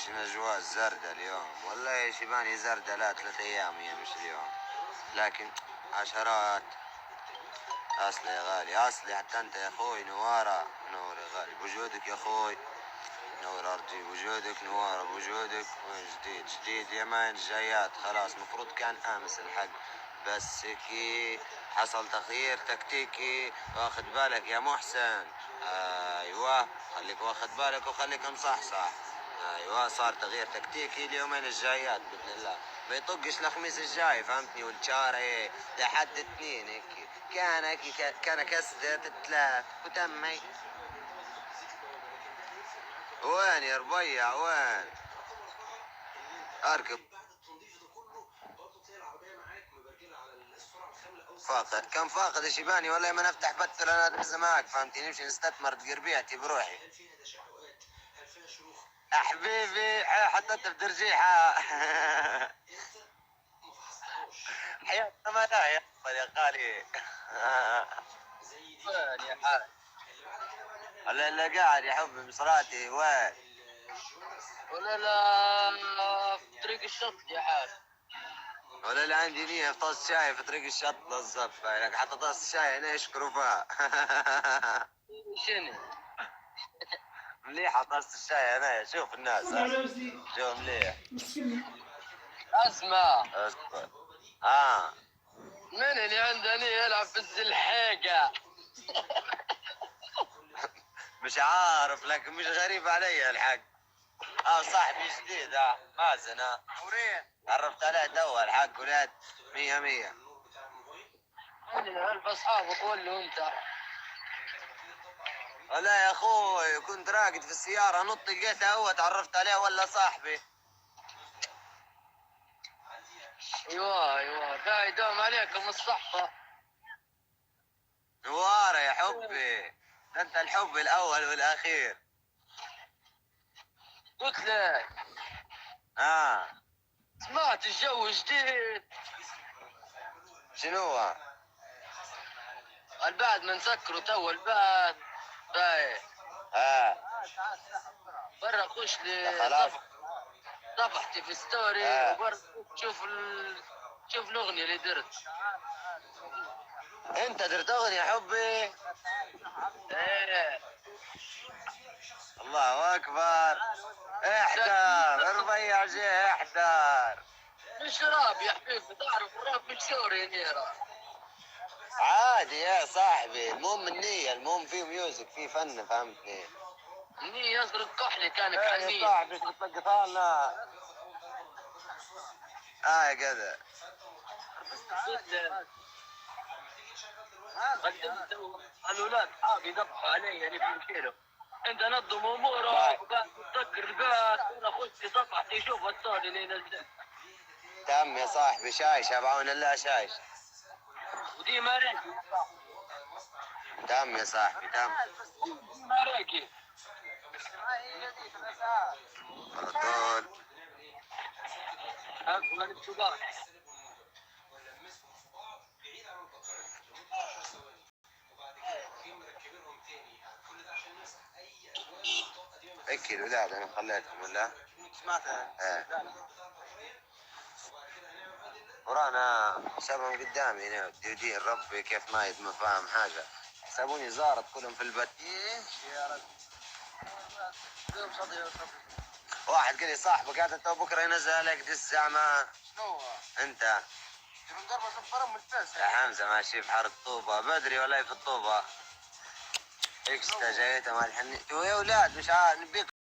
مش نجواء زردة اليوم والله شباني زردة، لا 3 أيام هي مش اليوم، لكن عشرات. أصلي يا غالي أصلي، حتى أنت يا أخوي نوارة، نور يا غالي بوجودك يا أخوي، نور أرجي بوجودك، نوارة بوجودك. وين جديد جديد يا مان الجايات، خلاص مفروض كان أمس الحق، بس كي حصل تغيير تكتيكي، واخد بالك يا محسن؟ أيوة خليك واخد بالك وخليك مصحصح. أيوة صار تغيير تكتيكي اليومين الجايات بإذن الله، ما يطقش الخميس الجاي فهمتني، والشهر لحد 2 هيك كان كسدة تتلاف وتمي. وين يا ربيع وين؟ اركب فاقد كم فاقد يا شيباني، والله ما نفتح بث انا ادرس معك فهمتني، نمشي نستثمر تقربيعتي بروحي. حبيبي حتى انت بترجيحة. حياتنا ما لا يا خالي. وين يا حاج؟ ولا لا قاعد يا حبي بصلاتي وين؟ ولا لا في طريق الشط يا حاج. ولا لا عندي نية في طاس شاي في طريق الشط بالضبط، لك حتى طاس الشاي هنا يشكروا فيها. شنو؟ مليحة طاس الشاي هنا، شوف الناس جو مليح. اسمع اصبر. من اللي عندني يلعب في الزلحيقة؟ مش عارف لكن مش غريب علي الحق. صاحبي جديد مازن ورين عرفت عليه توا الحق، ولاد 100 100. الف اصحابك ولوا انت. لا يا اخوي كنت راقد في السيارة نط لقيته هو، تعرفت عليه ولا صاحبي. ايوه قاعد يداوم عليكم الصحبة. نوارة يا حبي، ده انت الحب الاول والاخير. قلت لك سمعت الجو جديد. شنو هو؟ البعد ما نسكروا تو البعد باي. برا خش لي صفحتي في ستوري وبرا شوف الاغنية اللي درت. انت درت اغنية يا حبي؟ ايه الله اكبر. احضر ربيع جاي احضر. مش راب يا حبيبي، تعرف الراب مش شوري نيرة. عادي يا صاحبي، المهم النية، المهم فيه ميوزك فيه فن فهمتني. النية يصدر كحلي كانك حنين يا صاحبي، تلقطها لنا. يا جدع الولاد حاب يذبحوا علي اللي في كيلو. انت نظم امورك وقاعد تذكر البيت وانا اخش صفحتي شوف الصوت اللي نزلت. تم يا صاحبي شايشة بعون الله شايشة. ودي ماريكي. تم يا صاحبي تم. دي ماريكي. على طول. اقبل السودان. اكل الولاد انا خليتهم ولا؟ سمعتها؟ ورانا شبهم قدامي هنا ودين ربي كيف ما فاهم حاجة، حسبوني زارت كلهم في البت. يا رجل واحد قال لي صاحبك قاعد انت بكره ينزل عليك دس زعما. شنو انت؟ ضربة صفرة من الفاس يا حمزة ماشي في حارة الطوبة بدري ولا في الطوبة. اكس جايته مع الحنين يا ولاد مش عارف نبيك